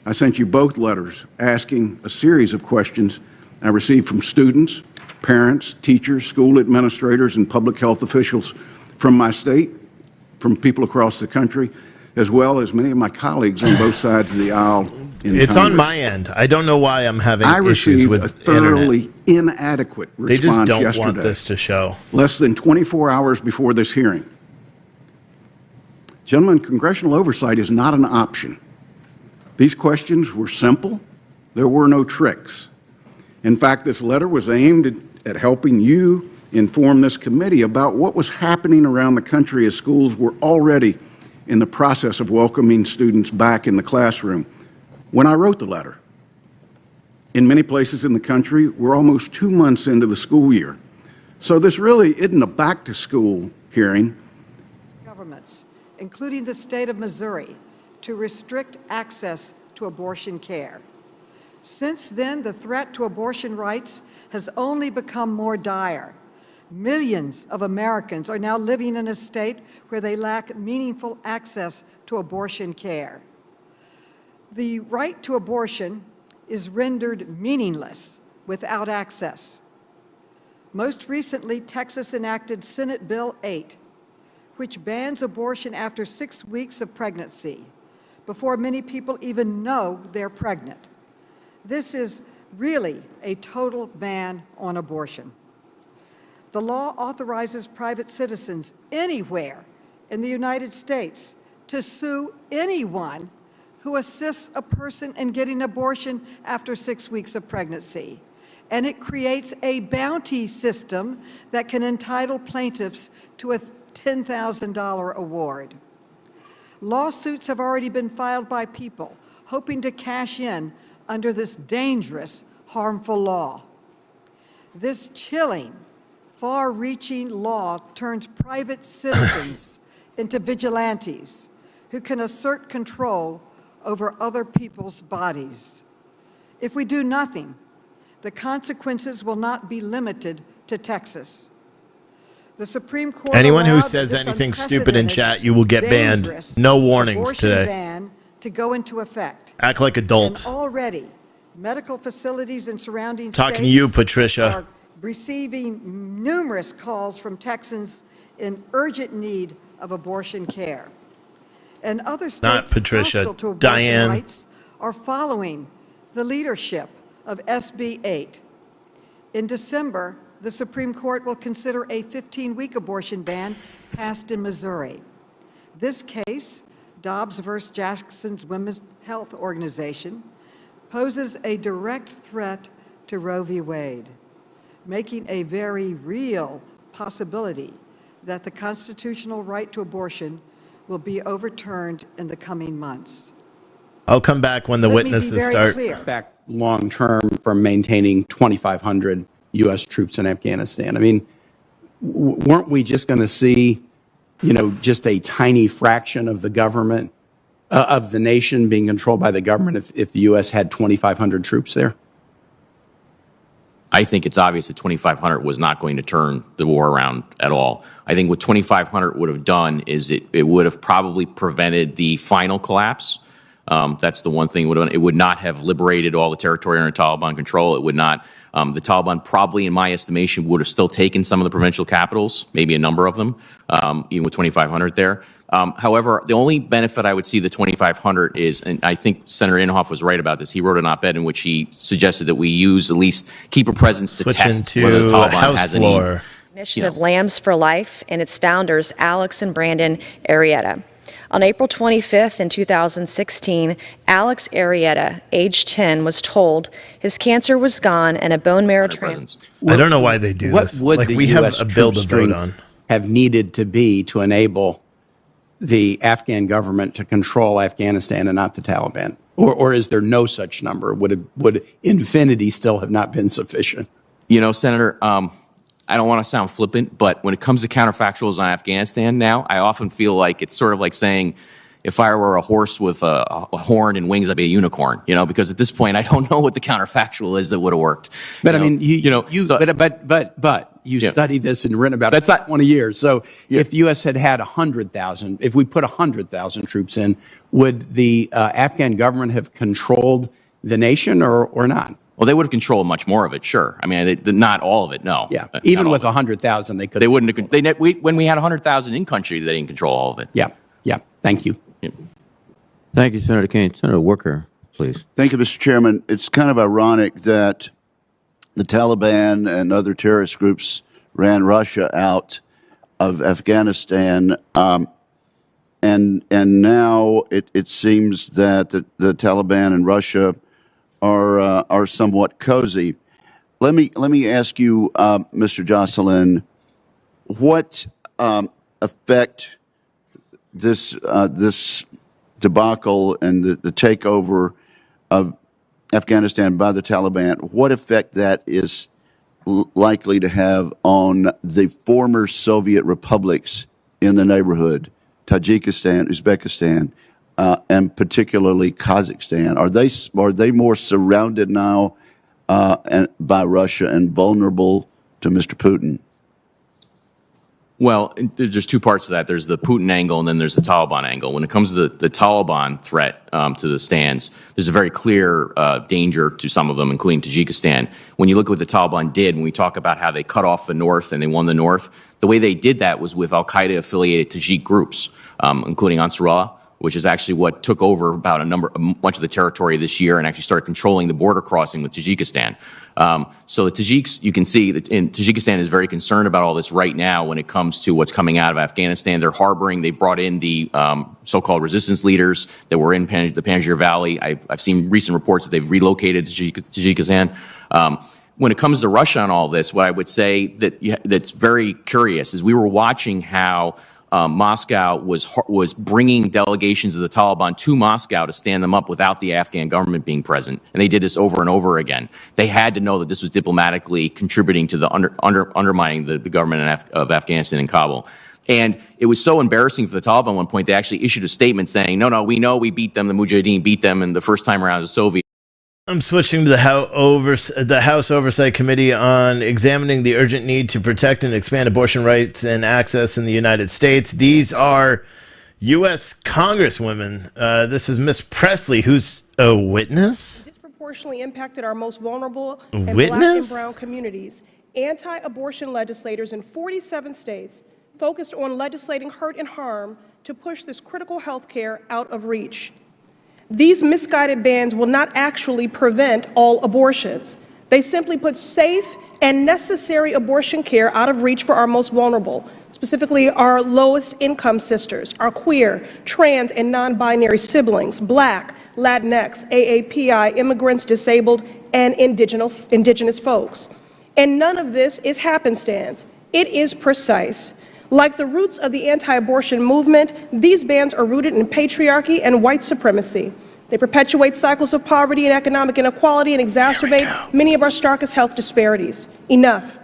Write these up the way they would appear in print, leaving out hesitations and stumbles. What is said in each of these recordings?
I sent you both letters asking a series of questions I received from students, parents, teachers, school administrators, and public health officials from my state, from people across the country, as well as many of my colleagues on both sides of the aisle in It's Congress. on my end. I don't know why I'm having issues with I received a thoroughly internet. inadequate response They just don't yesterday, want this to show. less than 24 hours before this hearing. Gentlemen, congressional oversight is not an option. These questions were simple. There were no tricks. In fact, this letter was aimed at helping you inform this committee about what was happening around the country as schools were already in the process of welcoming students back in the classroom when I wrote the letter. In many places in the country, we're almost 2 months into the school year. So this really isn't a back-to-school hearing. Governments, including the state of Missouri, to restrict access to abortion care. Since then, the threat to abortion rights has only become more dire. Millions of Americans are now living in a state where they lack meaningful access to abortion care. The right to abortion is rendered meaningless without access. Most recently, Texas enacted Senate Bill 8, which bans abortion after 6 weeks of pregnancy, before many people even know they're pregnant. This is really a total ban on abortion. The law authorizes private citizens anywhere in the United States to sue anyone who assists a person in getting abortion after 6 weeks of pregnancy. And it creates a bounty system that can entitle plaintiffs to a $10,000 award. Lawsuits have already been filed by people hoping to cash in under this dangerous, harmful law. This chilling, far-reaching law turns private citizens into vigilantes who can assert control over other people's bodies. If we do nothing, the consequences will not be limited to Texas. The Supreme Court Anyone who allowed says this anything stupid in unprecedented, chat, you will get banned. dangerous No warnings abortion today. ban to go into effect. Act like adults. And already, medical facilities in surrounding Talking states to you, Patricia. are receiving numerous calls from Texans in urgent need of abortion care. And other states Not Patricia, hostile to abortion Diane. rights are following the leadership of SB 8. In December, the Supreme Court will consider a 15-week abortion ban passed in Missouri. This case, Dobbs versus Jackson's Women's Health Organization, poses a direct threat to Roe v. Wade, making a very real possibility that the constitutional right to abortion will be overturned in the coming months. I'll come back when the Let me be witnesses very start. clear. Back long term from maintaining 2,500 U.S. troops in Afghanistan. I mean, weren't we just going to see, just a tiny fraction of the government, of the nation being controlled by the government if the U.S. had 2,500 troops there? I think it's obvious that 2,500 was not going to turn the war around at all. I think what 2,500 would have done is it would have probably prevented the final collapse. That's the one thing it would have done. It would not have liberated all the territory under Taliban control. It would not. The Taliban probably, in my estimation, would have still taken some of the provincial capitals, maybe a number of them, even with 2,500 there. However, the only benefit I would see the 2,500 is, and I think Senator Inhofe was right about this, he wrote an op-ed in which he suggested that we use, at least keep a presence to test whether the Taliban has any. Initiative Lambs for Life and its founders, Alex and Brandon Arrieta. On April 25th in 2016, Alex Arrieta, age 10, was told his cancer was gone and a bone marrow transplant. I don't know why they do What this. would Like, the we U.S. have a bill troop to vote strength on. have needed to be to enable the Afghan government to control Afghanistan and not the Taliban? Or is there no such number? Would infinity still have not been sufficient? Senator, I don't want to sound flippant, but when it comes to counterfactuals on Afghanistan now, I often feel like it's sort of like saying, if I were a horse with a horn and wings, I'd be a unicorn, because at this point, I don't know what the counterfactual is that would have worked. But I mean, you study this and written about it for 20 years. So if the U.S. had 100,000, if we put 100,000 troops in, would the Afghan government have controlled the nation or not? Well, they would have controlled much more of it, sure. I mean, not all of it, no. Yeah, even with 100,000, they could. They wouldn't have. When we had 100,000 in country, they didn't control all of it. Yeah. Thank you. Yeah. Thank you, Senator Kane. Senator Worker, please. Thank you, Mr. Chairman. It's kind of ironic that the Taliban and other terrorist groups ran Russia out of Afghanistan, and now it seems that the Taliban and Russia are somewhat cozy. Let me ask you, Mr. Jocelyn, what effect this debacle and the takeover of Afghanistan by the Taliban, what effect that is likely to have on the former Soviet republics in the neighborhood, Tajikistan, Uzbekistan, and particularly Kazakhstan? Are they more surrounded now by Russia and vulnerable to Mr. Putin? Well, there's two parts to that. There's the Putin angle, and then there's the Taliban angle. When it comes to the Taliban threat to the stands, there's a very clear danger to some of them, including Tajikistan. When you look at what the Taliban did, when we talk about how they cut off the north and they won the north, the way they did that was with al-Qaeda-affiliated Tajik groups, including Ansarullah, which is actually what took over about a bunch of the territory this year and actually started controlling the border crossing with Tajikistan. So the Tajiks, you can see that Tajikistan is very concerned about all this right now when it comes to what's coming out of Afghanistan. They're harboring, they brought in the so-called resistance leaders that were in the Panjshir Valley. I've seen recent reports that they've relocated to Tajikistan. When it comes to Russia and all this, what I would say that's very curious is we were watching how Moscow was bringing delegations of the Taliban to Moscow to stand them up without the Afghan government being present. And they did this over and over again. They had to know that this was diplomatically contributing to the undermining the government of Afghanistan in Kabul. And it was so embarrassing for the Taliban at one point, they actually issued a statement saying, no, we know we beat them, the Mujahideen beat them, and the first time around as a Soviet. I'm switching to the House Oversight Committee on examining the urgent need to protect and expand abortion rights and access in the United States. These are U.S. Congresswomen. This is Miss Presley, who's a witness. Disproportionately impacted our most vulnerable and Black and brown communities. Anti-abortion legislators in 47 states focused on legislating hurt and harm to push this critical health care out of reach. These misguided bans will not actually prevent all abortions. They simply put safe and necessary abortion care out of reach for our most vulnerable, specifically our lowest income sisters, our queer, trans, and non-binary siblings, Black, Latinx, AAPI, immigrants, disabled, and indigenous folks. And none of this is happenstance. It is precise. Like the roots of the anti-abortion movement, these bans are rooted in patriarchy and white supremacy. They perpetuate cycles of poverty and economic inequality and exacerbate many of our starkest health disparities. Enough.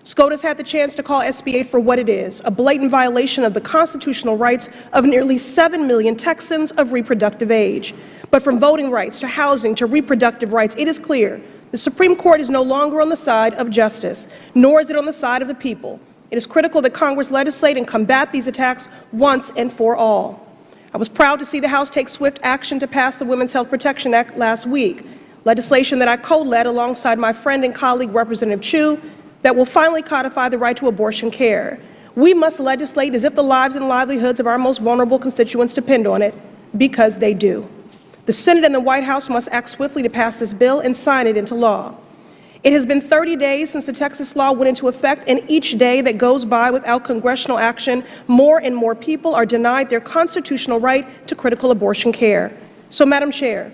SCOTUS had the chance to call SB 8 for what it is, a blatant violation of the constitutional rights of nearly 7 million Texans of reproductive age. But from voting rights to housing to reproductive rights, it is clear the Supreme Court is no longer on the side of justice, nor is it on the side of the people. It is critical that Congress legislate and combat these attacks once and for all. I was proud to see the House take swift action to pass the Women's Health Protection Act last week, legislation that I co-led alongside my friend and colleague Representative Chu that will finally codify the right to abortion care. We must legislate as if the lives and livelihoods of our most vulnerable constituents depend on it, because they do. The Senate and the White House must act swiftly to pass this bill and sign it into law. It has been 30 days since the Texas law went into effect, and each day that goes by without congressional action, more and more people are denied their constitutional right to critical abortion care. So, Madam Chair,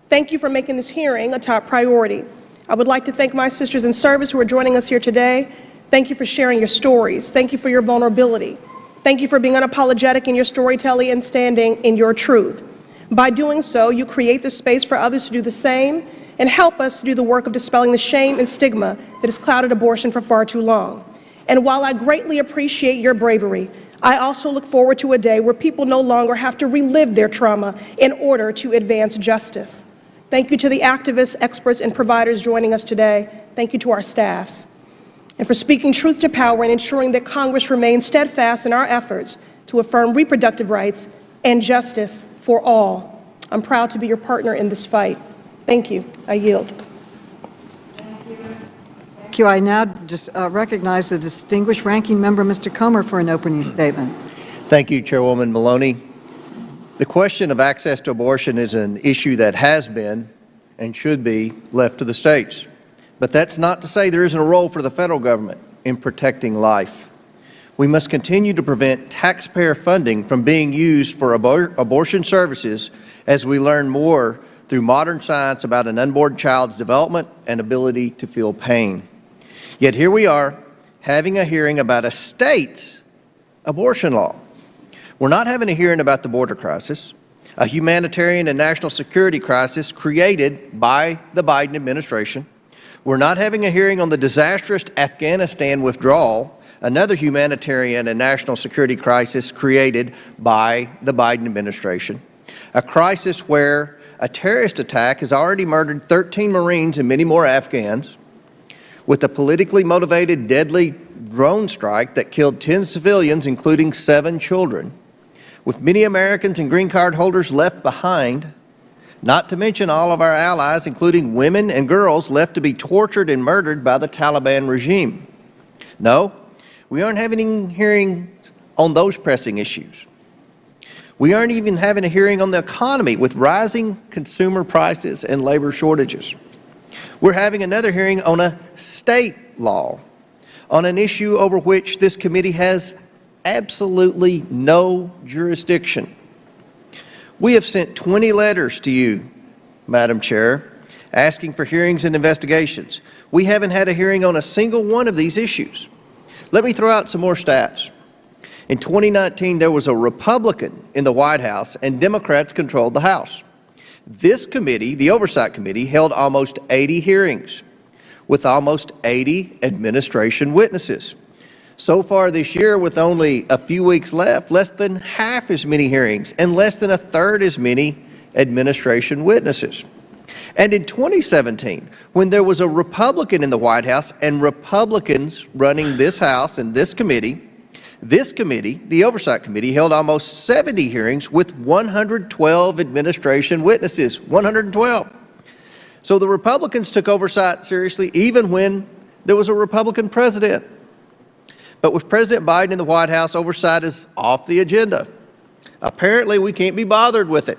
thank you for making this hearing a top priority. I would like to thank my sisters in service who are joining us here today. Thank you for sharing your stories. Thank you for your vulnerability. Thank you for being unapologetic in your storytelling and standing in your truth. By doing so, you create the space for others to do the same and help us to do the work of dispelling the shame and stigma that has clouded abortion for far too long. And while I greatly appreciate your bravery, I also look forward to a day where people no longer have to relive their trauma in order to advance justice. Thank you to the activists, experts, and providers joining us today. Thank you to our staffs. And for speaking truth to power and ensuring that Congress remains steadfast in our efforts to affirm reproductive rights and justice for all. I'm proud to be your partner in this fight. Thank you. I yield. Thank you. I now just recognize the distinguished ranking member, Mr. Comer, for an opening statement. Thank you, Chairwoman Maloney. The question of access to abortion is an issue that has been and should be left to the states. But that's not to say there isn't a role for the federal government in protecting life. We must continue to prevent taxpayer funding from being used for abortion services as we learn more through modern science about an unborn child's development and ability to feel pain. Yet here we are, having a hearing about a state's abortion law. We're not having a hearing about the border crisis, a humanitarian and national security crisis created by the Biden administration. We're not having a hearing on the disastrous Afghanistan withdrawal, another humanitarian and national security crisis created by the Biden administration, a crisis where a terrorist attack has already murdered 13 Marines and many more Afghans, with a politically motivated deadly drone strike that killed 10 civilians, including 7 children, with many Americans and green card holders left behind, not to mention all of our allies, including women and girls, left to be tortured and murdered by the Taliban regime. No, we aren't having hearings on those pressing issues. We aren't even having a hearing on the economy with rising consumer prices and labor shortages. We're having another hearing on a state law, on an issue over which this committee has absolutely no jurisdiction. We have sent 20 letters to you, Madam Chair, asking for hearings and investigations. We haven't had a hearing on a single one of these issues. Let me throw out some more stats. In 2019, there was a Republican in the White House and Democrats controlled the House. This committee, the Oversight Committee, held almost 80 hearings with almost 80 administration witnesses. So far this year, with only a few weeks left, less than half as many hearings and less than a third as many administration witnesses. And in 2017, when there was a Republican in the White House and Republicans running this House and this committee, the Oversight Committee, held almost 70 hearings with 112 administration witnesses, 112. So the Republicans took oversight seriously even when there was a Republican president. But with President Biden in the White House, oversight is off the agenda. Apparently, we can't be bothered with it.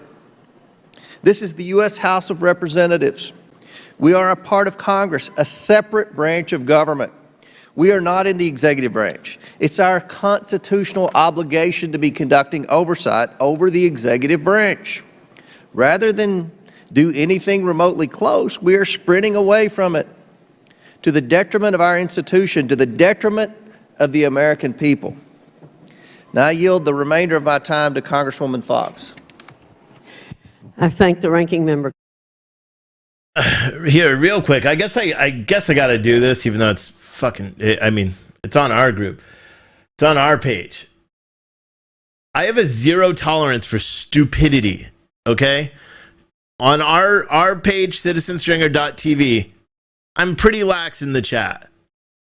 This is the U.S. House of Representatives. We are a part of Congress, a separate branch of government. We are not in the executive branch. It's our constitutional obligation to be conducting oversight over the executive branch. Rather than do anything remotely close, we are sprinting away from it, to the detriment of our institution, to the detriment of the American people. Now I yield the remainder of my time to Congresswoman Fox. I thank the ranking member. Here, real quick. I guess I got to do this, even though it's fucking. I mean, it's on our group. It's on our page. I have a zero tolerance for stupidity. Okay, on our page, citizenstringer.tv, I'm pretty lax in the chat.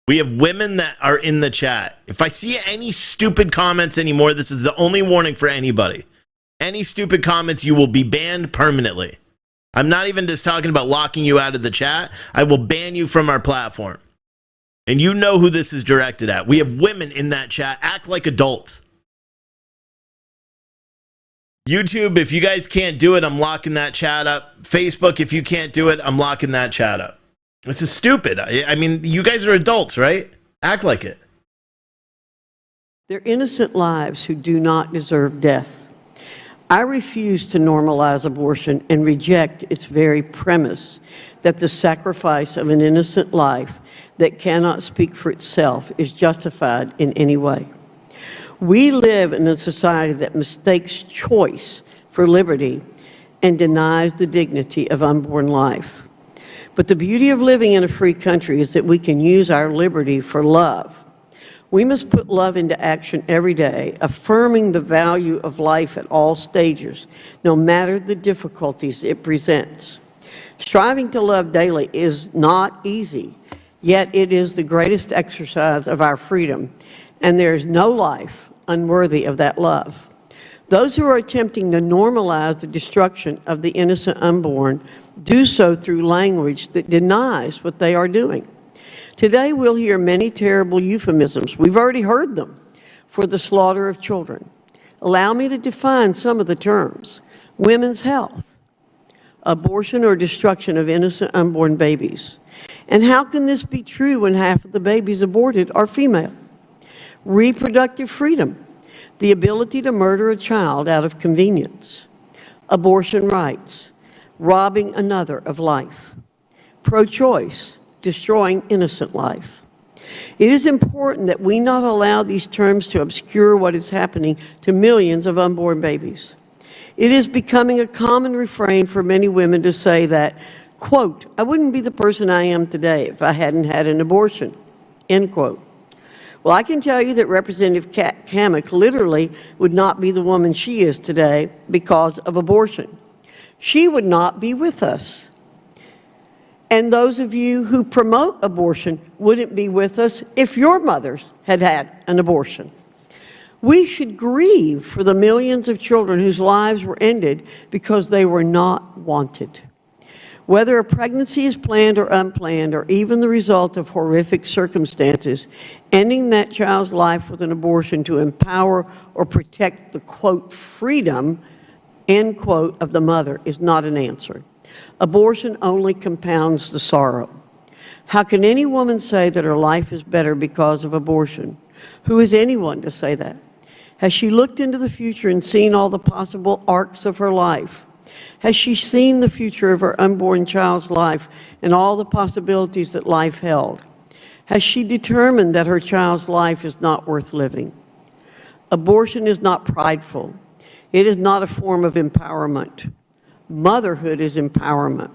We have women that are in the chat. If I see any stupid comments anymore, this is the only warning for anybody. Any stupid comments, you will be banned permanently. I'm not even just talking about locking you out of the chat. I will ban you from our platform. And you know who this is directed at. We have women in that chat. Act like adults. YouTube, if you guys can't do it, I'm locking that chat up. Facebook, if you can't do it, I'm locking that chat up. This is stupid. I mean, you guys are adults, right? Act like it. They're innocent lives who do not deserve death. I refuse to normalize abortion and reject its very premise that the sacrifice of an innocent life that cannot speak for itself is justified in any way. We live in a society that mistakes choice for liberty and denies the dignity of unborn life. But the beauty of living in a free country is that we can use our liberty for love. We must put love into action every day, affirming the value of life at all stages, no matter the difficulties it presents. Striving to love daily is not easy, yet it is the greatest exercise of our freedom, and there is no life unworthy of that love. Those who are attempting to normalize the destruction of the innocent unborn do so through language that denies what they are doing. Today we'll hear many terrible euphemisms, we've already heard them, for the slaughter of children. Allow me to define some of the terms. Women's health, abortion or destruction of innocent unborn babies. And how can this be true when half of the babies aborted are female? Reproductive freedom, the ability to murder a child out of convenience. Abortion rights, robbing another of life. Pro-choice, destroying innocent life. It is important that we not allow these terms to obscure what is happening to millions of unborn babies. It is becoming a common refrain for many women to say that, quote, I wouldn't be the person I am today if I hadn't had an abortion, end quote. Well, I can tell you that Representative Kamek literally would not be the woman she is today because of abortion. She would not be with us. And those of you who promote abortion wouldn't be with us if your mothers had had an abortion. We should grieve for the millions of children whose lives were ended because they were not wanted. Whether a pregnancy is planned or unplanned, or even the result of horrific circumstances, ending that child's life with an abortion to empower or protect the, quote, freedom, end quote, of the mother is not an answer. Abortion only compounds the sorrow. How can any woman say that her life is better because of abortion? Who is anyone to say that? Has she looked into the future and seen all the possible arcs of her life? Has she seen the future of her unborn child's life and all the possibilities that life held? Has she determined that her child's life is not worth living? Abortion is not prideful. It is not a form of empowerment. Motherhood is empowerment.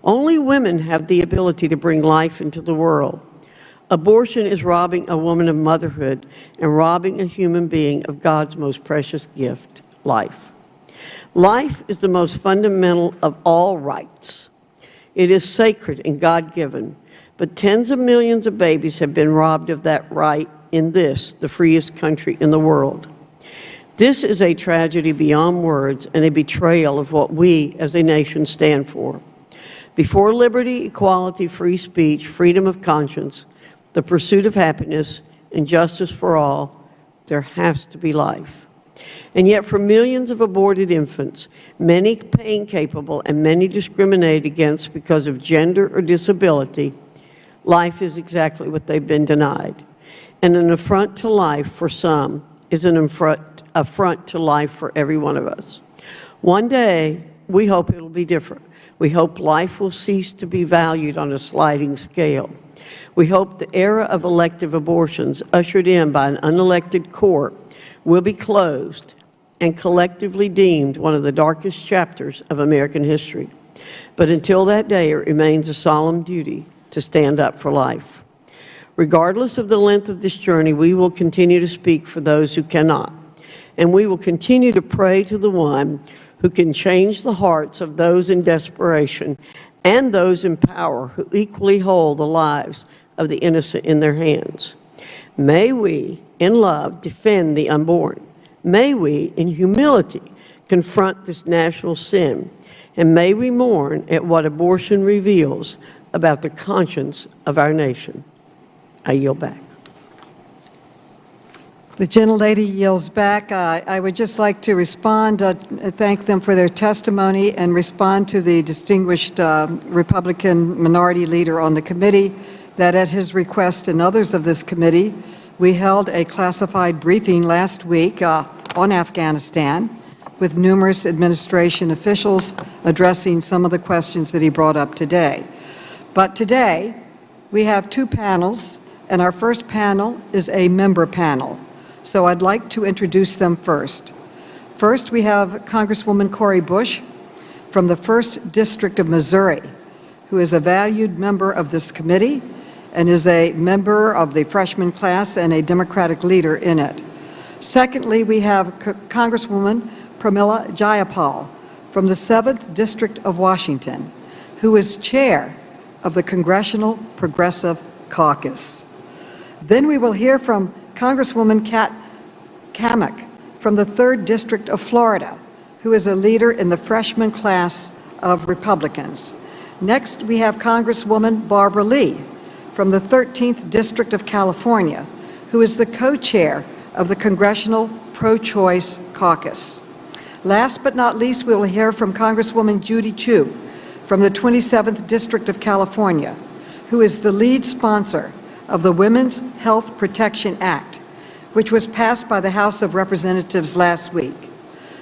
Only women have the ability to bring life into the world. Abortion is robbing a woman of motherhood and robbing a human being of God's most precious gift, life. Life is the most fundamental of all rights. It is sacred and God-given, but tens of millions of babies have been robbed of that right in this, the freest country in the world. This is a tragedy beyond words and a betrayal of what we as a nation stand for. Before liberty, equality, free speech, freedom of conscience, the pursuit of happiness, and justice for all, there has to be life. And yet for millions of aborted infants, many pain-capable and many discriminated against because of gender or disability, life is exactly what they've been denied. And an affront to life for some is an affront to life for every one of us. One day, we hope it'll be different. We hope life will cease to be valued on a sliding scale. We hope the era of elective abortions ushered in by an unelected court will be closed and collectively deemed one of the darkest chapters of American history. But until that day, it remains a solemn duty to stand up for life. Regardless of the length of this journey, we will continue to speak for those who cannot. And we will continue to pray to the one who can change the hearts of those in desperation and those in power who equally hold the lives of the innocent in their hands. May we, in love, defend the unborn. May we, in humility, confront this national sin. And may we mourn at what abortion reveals about the conscience of our nation. I yield back. The gentlelady yields back. I would just like to respond, thank them for their testimony, and respond to the distinguished Republican minority leader on the committee that at his request and others of this committee, we held a classified briefing last week on Afghanistan with numerous administration officials addressing some of the questions that he brought up today. But today, we have two panels, and our first panel is a member panel. So I'd like to introduce them first. First, we have Congresswoman Cori Bush from the 1st District of Missouri, who is a valued member of this committee and is a member of the freshman class and a Democratic leader in it. Secondly, we have Congresswoman Pramila Jayapal from the 7th District of Washington, who is chair of the Congressional Progressive Caucus. Then we will hear from Congresswoman Kat Kamek from the 3rd District of Florida, who is a leader in the freshman class of Republicans. Next, we have Congresswoman Barbara Lee from the 13th District of California, who is the co-chair of the Congressional Pro-Choice Caucus. Last but not least, we will hear from Congresswoman Judy Chu from the 27th District of California, who is the lead sponsor of the Women's Health Protection Act, which was passed by the House of Representatives last week.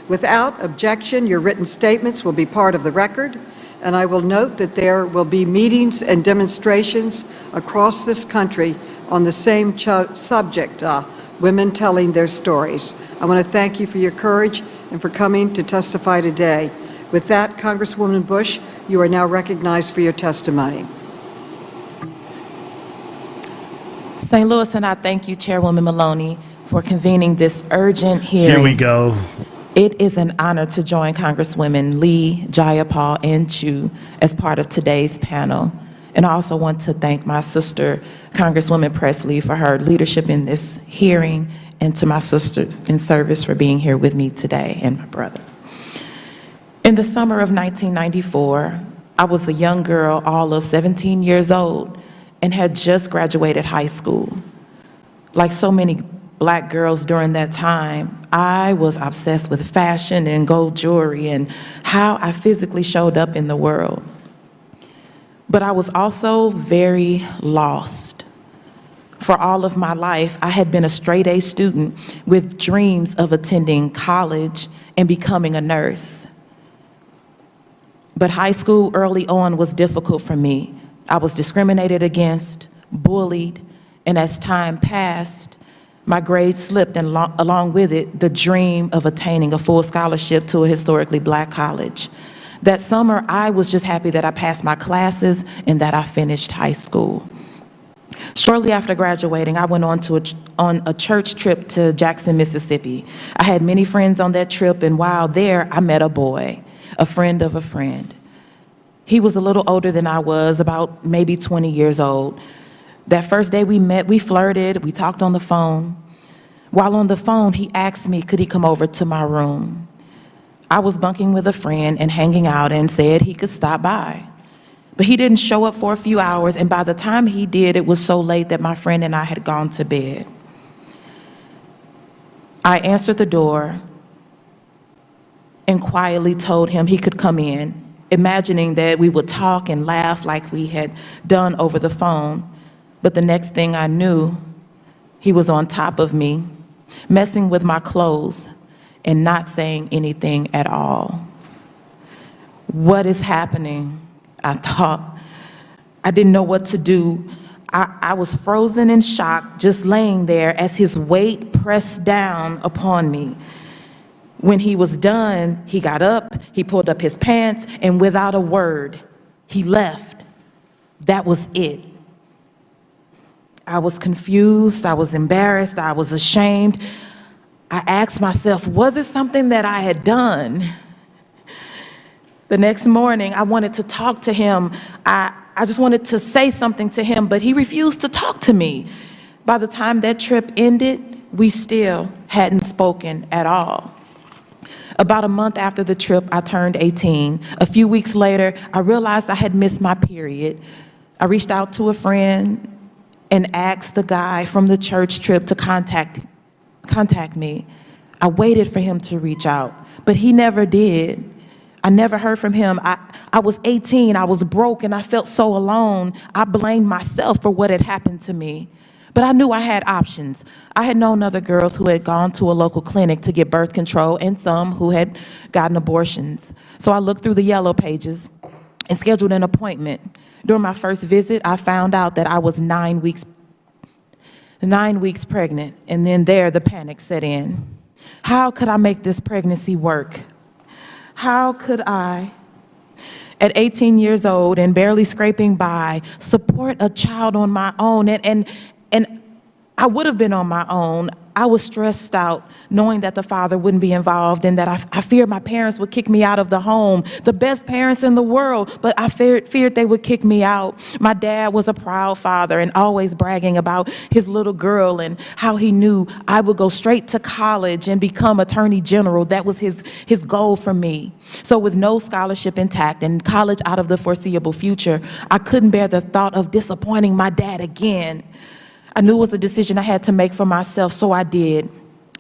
Without objection, your written statements will be part of the record, and I will note that there will be meetings and demonstrations across this country on the same subject, women telling their stories. I want to thank you for your courage and for coming to testify today. With that, Congresswoman Bush, you are now recognized for your testimony. St. Louis, and I thank you, Chairwoman Maloney, for convening this urgent hearing. Here we go. It is an honor to join Congresswomen Lee, Jayapal, and Chu as part of today's panel. And I also want to thank my sister, Congresswoman Presley, for her leadership in this hearing, and to my sisters in service for being here with me today, and my brother. In the summer of 1994, I was a young girl, all of 17 years old, and had just graduated high school. Like so many Black girls during that time, I was obsessed with fashion and gold jewelry and how I physically showed up in the world. But I was also very lost. For all of my life, I had been a straight-A student with dreams of attending college and becoming a nurse. But high school early on was difficult for me. I was discriminated against, bullied, and as time passed, my grades slipped, and along with it, the dream of attaining a full scholarship to a historically Black college. That summer, I was just happy that I passed my classes and that I finished high school. Shortly after graduating, I went on a church trip to Jackson, Mississippi. I had many friends on that trip, and while there, I met a boy, a friend of a friend. He was a little older than I was, about maybe 20 years old. That first day we met, we flirted, we talked on the phone. While on the phone, he asked me, could he come over to my room? I was bunking with a friend and hanging out and said he could stop by. But he didn't show up for a few hours, and by the time he did, it was so late that my friend and I had gone to bed. I answered the door and quietly told him he could come in, imagining that we would talk and laugh like we had done over the phone. But the next thing I knew, he was on top of me, messing with my clothes and not saying anything at all. What is happening? I thought. I didn't know what to do. I was frozen in shock, just laying there as his weight pressed down upon me. When he was done, he got up, he pulled up his pants, and without a word, he left. That was it. I was confused, I was embarrassed, I was ashamed. I asked myself, was it something that I had done? The next morning, I wanted to talk to him. I just wanted to say something to him, but he refused to talk to me. By the time that trip ended, we still hadn't spoken at all. About a month after the trip, I turned 18. A few weeks later, I realized I had missed my period. I reached out to a friend and asked the guy from the church trip to contact me. I waited for him to reach out, but he never did. I never heard from him. I was 18, I was broke, and I felt so alone. I blamed myself for what had happened to me. But I knew I had options. I had known other girls who had gone to a local clinic to get birth control and some who had gotten abortions. So I looked through the yellow pages and scheduled an appointment. During my first visit, I found out that I was 9 weeks pregnant, and then there the panic set in. How could I make this pregnancy work? How could I? at 18 years old and barely scraping by, support a child on my own. And I would have been on my own. I was stressed out knowing that the father wouldn't be involved and that I feared my parents would kick me out of the home. The best parents in the world, but I feared they would kick me out. My dad was a proud father and always bragging about his little girl and how he knew I would go straight to college and become attorney general. That was his goal for me. So with no scholarship intact and college out of the foreseeable future, I couldn't bear the thought of disappointing my dad again. I knew it was a decision I had to make for myself, so I did.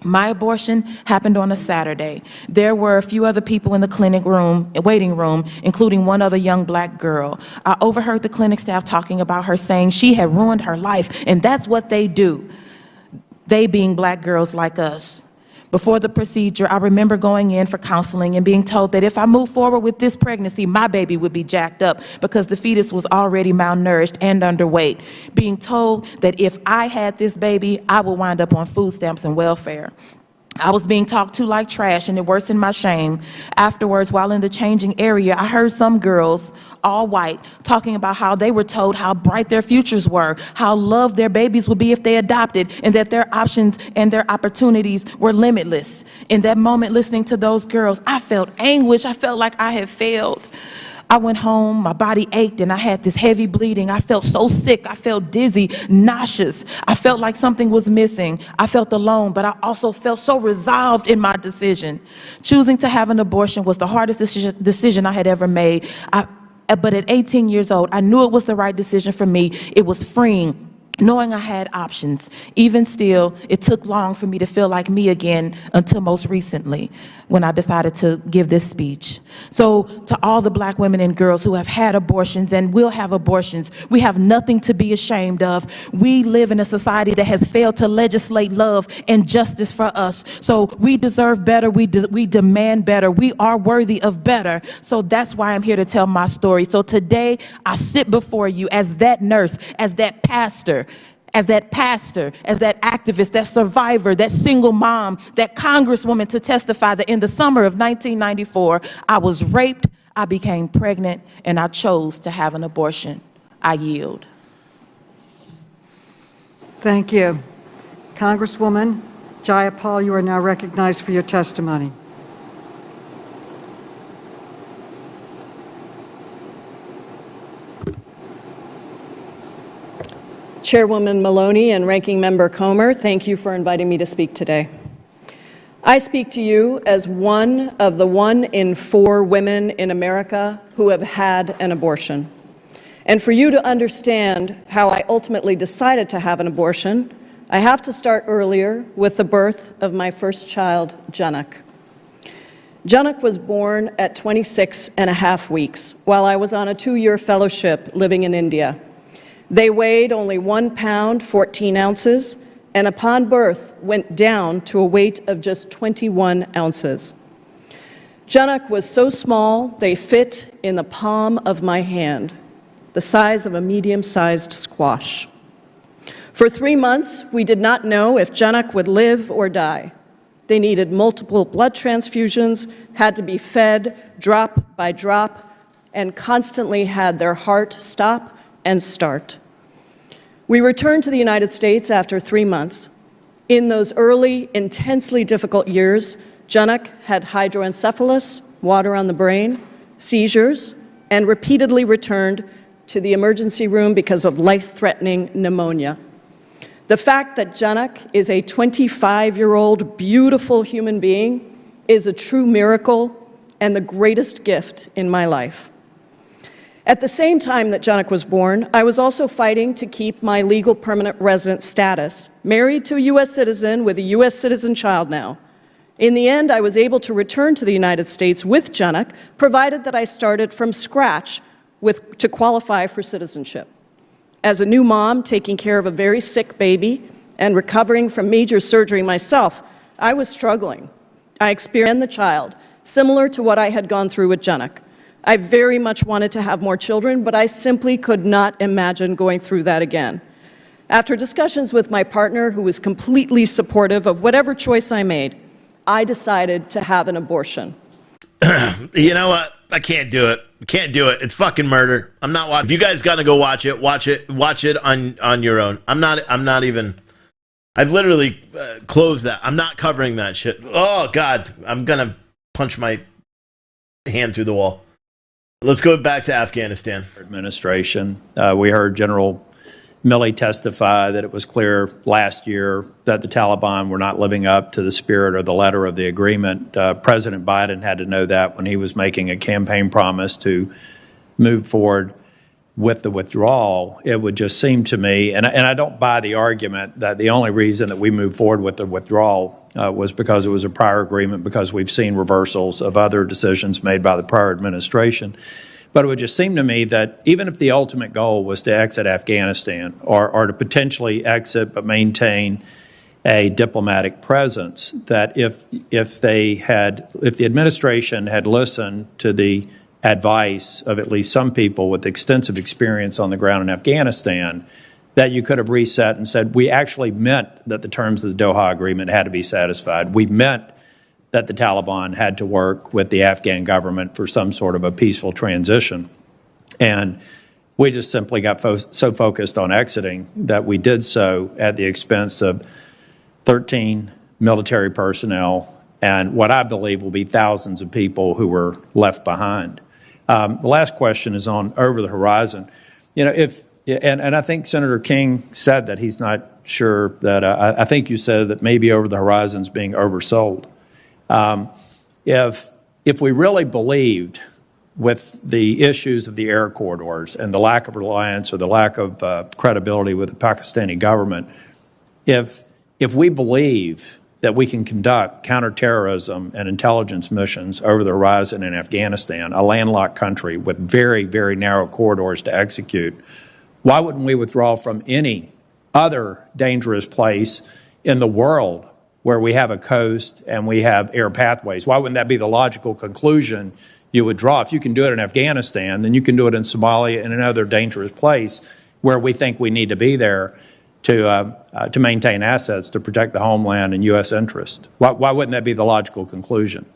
My abortion happened on a Saturday. There were a few other people in the waiting room, including one other young black girl. I overheard the clinic staff talking about her, saying she had ruined her life, and that's what they do. They being black girls like us. Before the procedure, I remember going in for counseling and being told that if I moved forward with this pregnancy, my baby would be jacked up because the fetus was already malnourished and underweight. Being told that if I had this baby, I would wind up on food stamps and welfare. I was being talked to like trash, and it worsened my shame. Afterwards, while in the changing area, I heard some girls, all white, talking about how they were told how bright their futures were, how loved their babies would be if they adopted, and that their options and their opportunities were limitless. In that moment, listening to those girls, I felt anguish. I felt like I had failed. I went home, my body ached, and I had this heavy bleeding. I felt so sick. I felt dizzy, nauseous. I felt like something was missing. I felt alone, but I also felt so resolved in my decision. Choosing to have an abortion was the hardest decision I had ever made. But at 18 years old, I knew it was the right decision for me. It was freeing, knowing I had options. Even still, it took long for me to feel like me again until most recently when I decided to give this speech. So to all the black women and girls who have had abortions and will have abortions, we have nothing to be ashamed of. We live in a society that has failed to legislate love and justice for us. So we deserve better. We demand better. We are worthy of better. So that's why I'm here to tell my story. So today I sit before you as that nurse, as that pastor, as that activist, that survivor, that single mom, that congresswoman, to testify that in the summer of 1994, I was raped, I became pregnant, and I chose to have an abortion. I yield. Thank you. Congresswoman Jayapal, you are now recognized for your testimony. Chairwoman Maloney and Ranking Member Comer, thank you for inviting me to speak today. I speak to you as one of the 1 in 4 women in America who have had an abortion. And for you to understand how I ultimately decided to have an abortion, I have to start earlier with the birth of my first child, Janak. Janak was born at 26 and a half weeks while I was on a 2-year fellowship living in India. They weighed only 1 pound, 14 ounces, and upon birth went down to a weight of just 21 ounces. Janak was so small they fit in the palm of my hand, the size of a medium-sized squash. For 3 months, we did not know if Janak would live or die. They needed multiple blood transfusions, had to be fed drop by drop, and constantly had their heart stop and start. We returned to the United States after 3 months. In those early, intensely difficult years, Janak had hydroencephalus, water on the brain, seizures, and repeatedly returned to the emergency room because of life-threatening pneumonia. The fact that Janak is a 25-year-old, beautiful human being is a true miracle and the greatest gift in my life. At the same time that Janak was born, I was also fighting to keep my legal permanent resident status, married to a U.S. citizen with a U.S. citizen child now. In the end, I was able to return to the United States with Janak, provided that I started from scratch to qualify for citizenship. As a new mom taking care of a very sick baby and recovering from major surgery myself, I was struggling. I experienced the child, similar to what I had gone through with Janak. I very much wanted to have more children, but I simply could not imagine going through that again. After discussions with my partner, who was completely supportive of whatever choice I made, I decided to have an abortion. You know what? I can't do it. Can't do it. It's fucking murder. I'm not watching. If you guys gotta go watch it on your own. I'm not even. I've literally closed that. I'm not covering that shit. Oh God, I'm gonna punch my hand through the wall. Let's go back to Afghanistan. Administration. We heard General Milley testify that it was clear last year that the Taliban were not living up to the spirit or the letter of the agreement. President Biden had to know that when he was making a campaign promise to move forward with the withdrawal. It would just seem to me, and I don't buy the argument that the only reason that we moved forward with the withdrawal was because it was a prior agreement, because we've seen reversals of other decisions made by the prior administration. But it would just seem to me that even if the ultimate goal was to exit Afghanistan or to potentially exit but maintain a diplomatic presence, that if the administration had listened to the advice of at least some people with extensive experience on the ground in Afghanistan, that you could have reset and said, we actually meant that the terms of the Doha Agreement had to be satisfied. We meant that the Taliban had to work with the Afghan government for some sort of a peaceful transition. And we just simply got so focused on exiting that we did so at the expense of 13 military personnel and what I believe will be thousands of people who were left behind. The last question is on over the horizon. You know, and I think Senator King said that he's not sure that, I think you said that maybe over the horizon is being oversold. If we really believed with the issues of the air corridors and the lack of reliance or the lack of credibility with the Pakistani government, if we believe that we can conduct counterterrorism and intelligence missions over the horizon in Afghanistan, a landlocked country with very, very narrow corridors to execute, why wouldn't we withdraw from any other dangerous place in the world where we have a coast and we have air pathways? Why wouldn't that be the logical conclusion you would draw? If you can do it in Afghanistan, then you can do it in Somalia and another dangerous place where we think we need to be there to maintain assets to protect the homeland and U.S. interest. Why wouldn't that be the logical conclusion?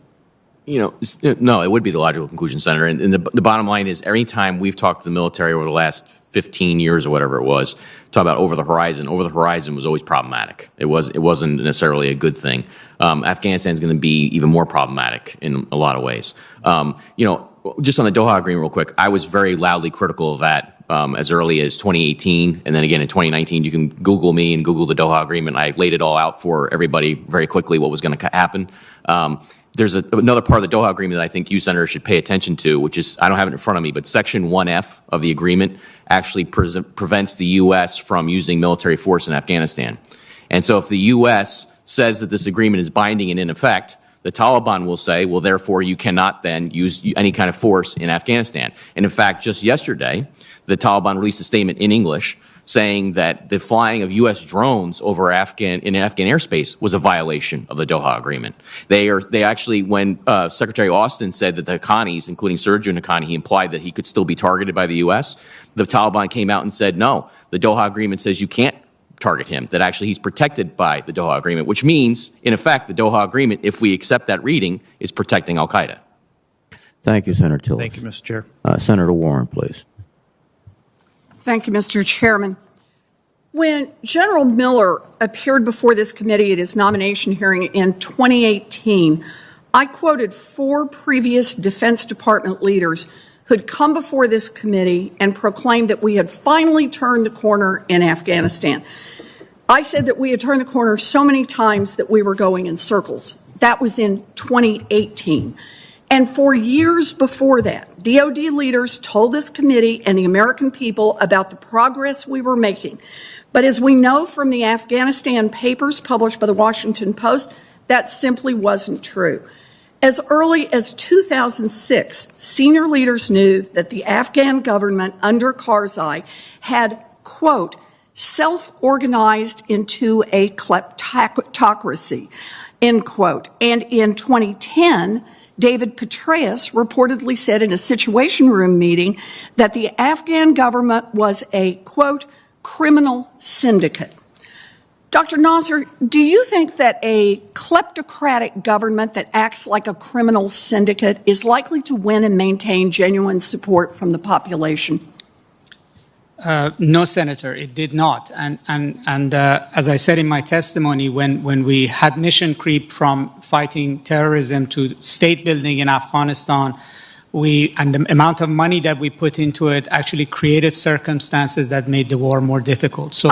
You know, no, it would be the logical conclusion, Senator. And the bottom line is, every time we've talked to the military over the last 15 years or whatever it was, talk about over the horizon was always problematic. It wasn't necessarily a good thing. Afghanistan is going to be even more problematic in a lot of ways. You know, just on the Doha Agreement real quick, I was very loudly critical of that as early as 2018, and then again in 2019. You can Google me and Google the Doha Agreement. I laid it all out for everybody very quickly what was going to happen. There's another part of the Doha Agreement that I think you, Senator, should pay attention to, which is, I don't have it in front of me, but Section 1F of the agreement actually prevents the U.S. from using military force in Afghanistan. And so if the U.S. says that this agreement is binding and in effect, the Taliban will say, well, therefore, you cannot then use any kind of force in Afghanistan. And in fact, just yesterday, the Taliban released a statement in English saying that the flying of U.S. drones over Afghan airspace was a violation of the Doha Agreement. They actually, when Secretary Austin said that the Haqqanis, including Sergio Haqqani, he implied that he could still be targeted by the U.S., the Taliban came out and said, no, the Doha Agreement says you can't target him, that actually he's protected by the Doha Agreement, which means, in effect, the Doha Agreement, if we accept that reading, is protecting al-Qaeda. Thank you, Senator Tillis. Thank you, Mr. Chair. Senator Warren, please. Thank you, Mr. Chairman. When General Miller appeared before this committee at his nomination hearing in 2018, I quoted 4 previous Defense Department leaders who had come before this committee and proclaimed that we had finally turned the corner in Afghanistan. I said that we had turned the corner so many times that we were going in circles. That was in 2018. And for years before that, DOD leaders told this committee and the American people about the progress we were making. But as we know from the Afghanistan papers published by the Washington Post, that simply wasn't true. As early as 2006, senior leaders knew that the Afghan government under Karzai had, quote, self-organized into a kleptocracy, end quote. And in 2010, David Petraeus reportedly said in a Situation Room meeting that the Afghan government was a, quote, criminal syndicate. Dr. Nasser, do you think that a kleptocratic government that acts like a criminal syndicate is likely to win and maintain genuine support from the population? No, Senator, it did not. And as I said in my testimony, when we had mission creep from fighting terrorism to state building in Afghanistan, and the amount of money that we put into it actually created circumstances that made the war more difficult. So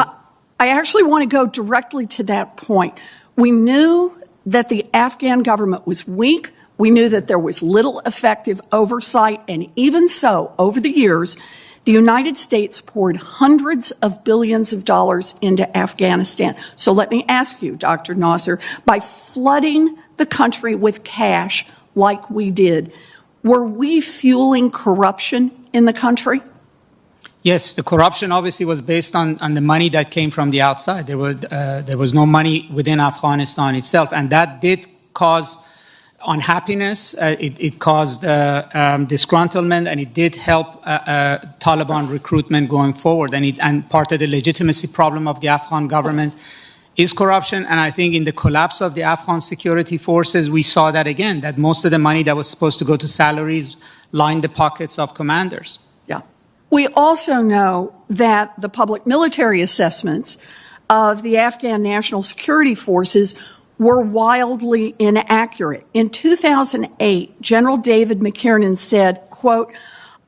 I actually want to go directly to that point. We knew that the Afghan government was weak. We knew that there was little effective oversight. And even so, over the years, the United States poured hundreds of billions of dollars into Afghanistan. So let me ask you, Dr. Nasser, by flooding the country with cash like we did, were we fueling corruption in the country? yes, the corruption obviously was based on the money that came from the outside. There was no money within Afghanistan itself, and that did cause unhappiness. It caused disgruntlement, and it did help Taliban recruitment going forward. And part of the legitimacy problem of the Afghan government is corruption. And I think in the collapse of the Afghan security forces, we saw that again, that most of the money that was supposed to go to salaries lined the pockets of commanders. Yeah. We also know that the public military assessments of the Afghan National Security Forces were wildly inaccurate. In 2008, General David McKiernan said, quote,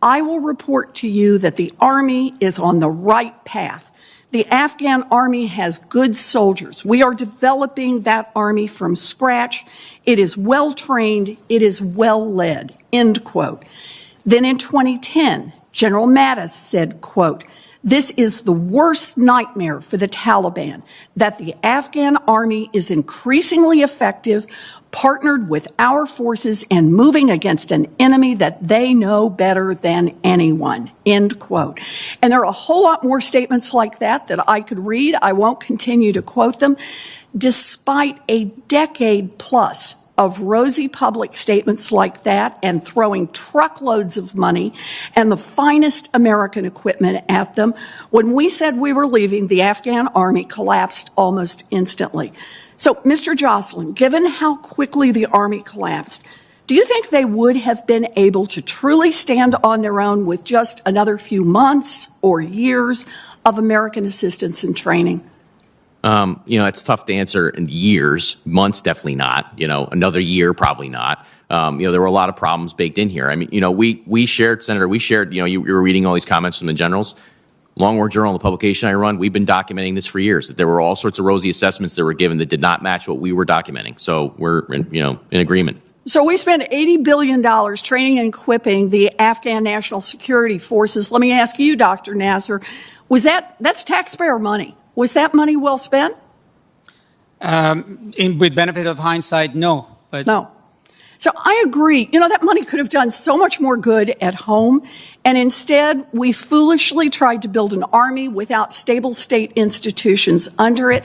"I will report to you that the Army is on the right path. The Afghan Army has good soldiers. We are developing that Army from scratch. It is well trained. It is well led," end quote. Then in 2010, General Mattis said, quote, "This is the worst nightmare for the Taliban, that the Afghan Army is increasingly effective, partnered with our forces and moving against an enemy that they know better than anyone," end quote. And there are a whole lot more statements like that I could read. I won't continue to quote them. Despite a decade plus of rosy public statements like that and throwing truckloads of money and the finest American equipment at them, when we said we were leaving, the Afghan Army collapsed almost instantly. So, Mr. Jocelyn, given how quickly the Army collapsed, do you think they would have been able to truly stand on their own with just another few months or years of American assistance and training? It's tough to answer in years, months, definitely not, another year, probably not. There were a lot of problems baked in here. I mean, we shared, Senator, you were reading all these comments from the generals. Long War Journal, the publication I run, we've been documenting this for years, that there were all sorts of rosy assessments that were given that did not match what we were documenting. So we're, in agreement. So we spent $80 billion training and equipping the Afghan National Security Forces. Let me ask you, Dr. Nasser, that's taxpayer money. Was that money well spent? With benefit of hindsight, no. No. So I agree. That money could have done so much more good at home. And instead, we foolishly tried to build an army without stable state institutions under it.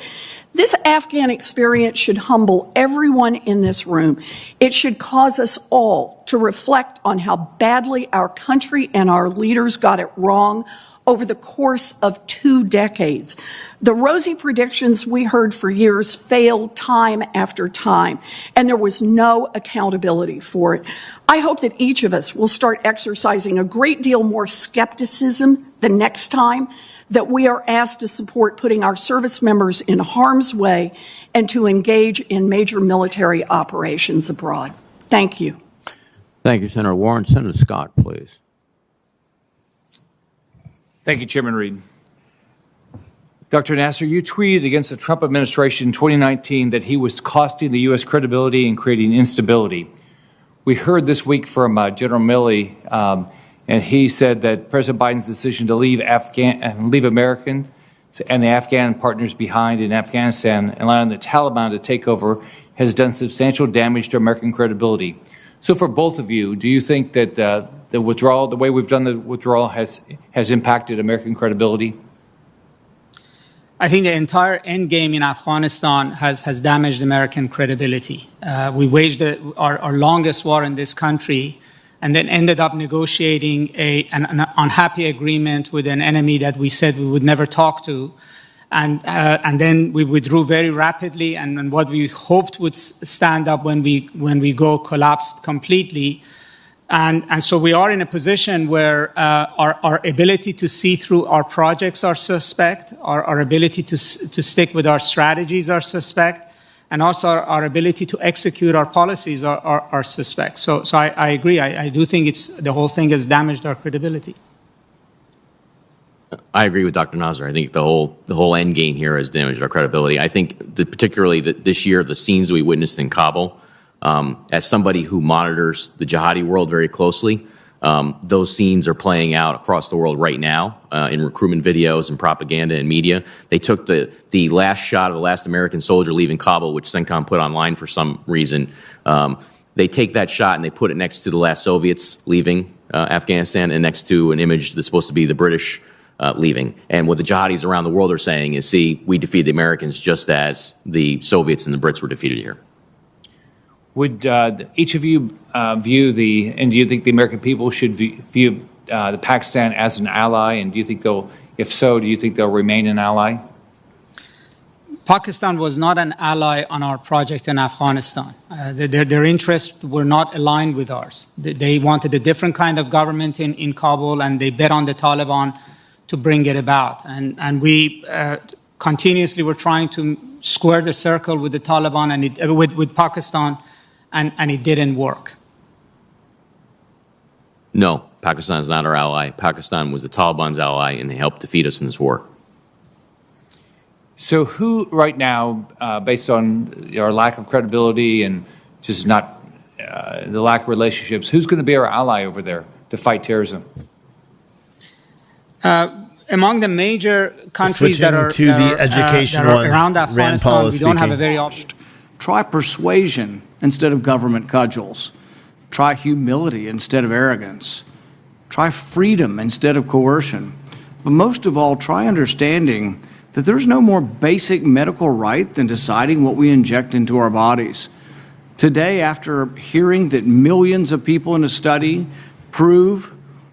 This Afghan experience should humble everyone in this room. It should cause us all to reflect on how badly our country and our leaders got it wrong over the course of 2 decades. The rosy predictions we heard for years failed time after time, and there was no accountability for it. I hope that each of us will start exercising a great deal more skepticism the next time that we are asked to support putting our service members in harm's way and to engage in major military operations abroad. Thank you. Thank you, Senator Warren. Senator Scott, please. Thank you, Chairman Reed. Dr. Nasser, you tweeted against the Trump administration in 2019 that he was costing the U.S. credibility and creating instability. We heard this week from General Milley, and he said that President Biden's decision to leave Americans and the Afghan partners behind in Afghanistan and allowing the Taliban to take over has done substantial damage to American credibility. So for both of you, do you think that the withdrawal, the way we've done the withdrawal, has impacted American credibility? I think the entire endgame in Afghanistan has damaged American credibility. We waged our longest war in this country and then ended up negotiating an unhappy agreement with an enemy that we said we would never talk to. and then we withdrew very rapidly, and what we hoped would stand up when we go collapsed completely. And so we are in a position where our ability to see through our projects are suspect, our ability to stick with our strategies are suspect, and also our ability to execute our policies are suspect. So I agree. I do think the whole thing has damaged our credibility. I agree with Dr. Nasser. I think the whole end game here has damaged our credibility. I think particularly this year, the scenes we witnessed in Kabul, as somebody who monitors the jihadi world very closely, those scenes are playing out across the world right now in recruitment videos and propaganda and media. They took the last shot of the last American soldier leaving Kabul, which CENTCOM put online for some reason. They take that shot and they put it next to the last Soviets leaving Afghanistan and next to an image that's supposed to be the British leaving. And what the jihadis around the world are saying is, see, we defeated the Americans just as the Soviets and the Brits were defeated here. Would each of you and do you think the American people should view the Pakistan as an ally? And do you think if so, do you think they'll remain an ally? Pakistan was not an ally on our project in Afghanistan. Their interests were not aligned with ours. They wanted a different kind of government in Kabul, and they bet on the Taliban to bring it about. And we continuously were trying to square the circle with the Taliban and with Pakistan, and it didn't work. No, Pakistan is not our ally. Pakistan was the Taliban's ally, and they helped defeat us in this war. So who right now, based on our lack of credibility and just not the lack of relationships, who's going to be our ally over there to fight terrorism? Among the major countries Switching to the educational one, around Afghanistan, we don't have a very Try persuasion instead of government cudgels. Try humility instead of arrogance. Try freedom instead of coercion. But most of all, try understanding that there's no more basic medical right than deciding what we inject into our bodies. Today, after hearing that millions of people in a study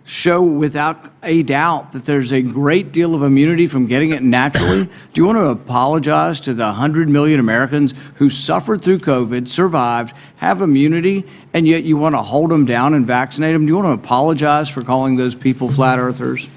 show without a doubt that there's a great deal of immunity from getting it naturally, do you want to apologize to the 100 million Americans who suffered through COVID, survived, have immunity, and yet you want to hold them down and vaccinate them? Do you want to apologize for calling those people flat earthers?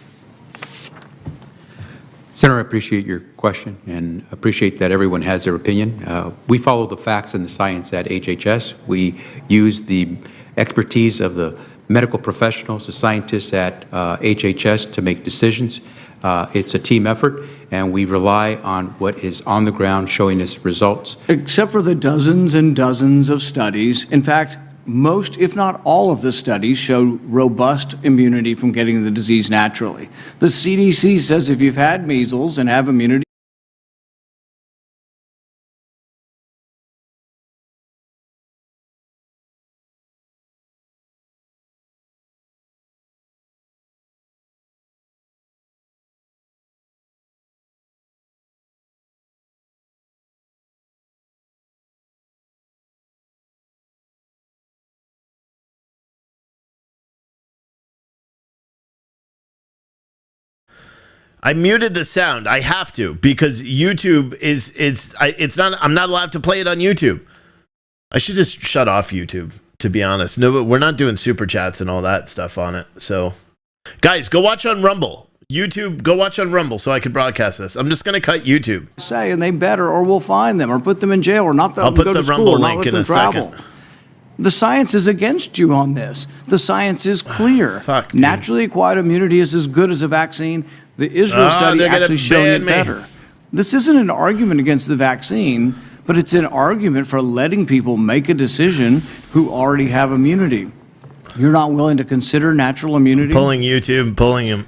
Senator, I appreciate your question and appreciate that everyone has their opinion. We follow the facts and the science at HHS. We use the expertise of the medical professionals, the scientists at HHS to make decisions. It's a team effort, and we rely on what is on the ground showing us results. Except for the dozens and dozens of studies. In fact, most, if not all of the studies show robust immunity from getting the disease naturally. The CDC says if you've had measles and have immunity, I muted the sound. I have to, because YouTube I'm not allowed to play it on YouTube. I should just shut off YouTube, to be honest. No, but we're not doing super chats and all that stuff on it. So guys, go watch on Rumble. YouTube, go watch on Rumble so I can broadcast this. I'm just going to cut YouTube. Say, and they better, or we'll fine them, or put them in jail, or not let them go to school, or not let them travel. The science is against you on this. The science is clear. Naturally acquired immunity is as good as a vaccine. The Israel study actually showed it better. This isn't an argument against the vaccine, but it's an argument for letting people make a decision who already have immunity. You're not willing to consider natural immunity? Pulling YouTube, pulling him.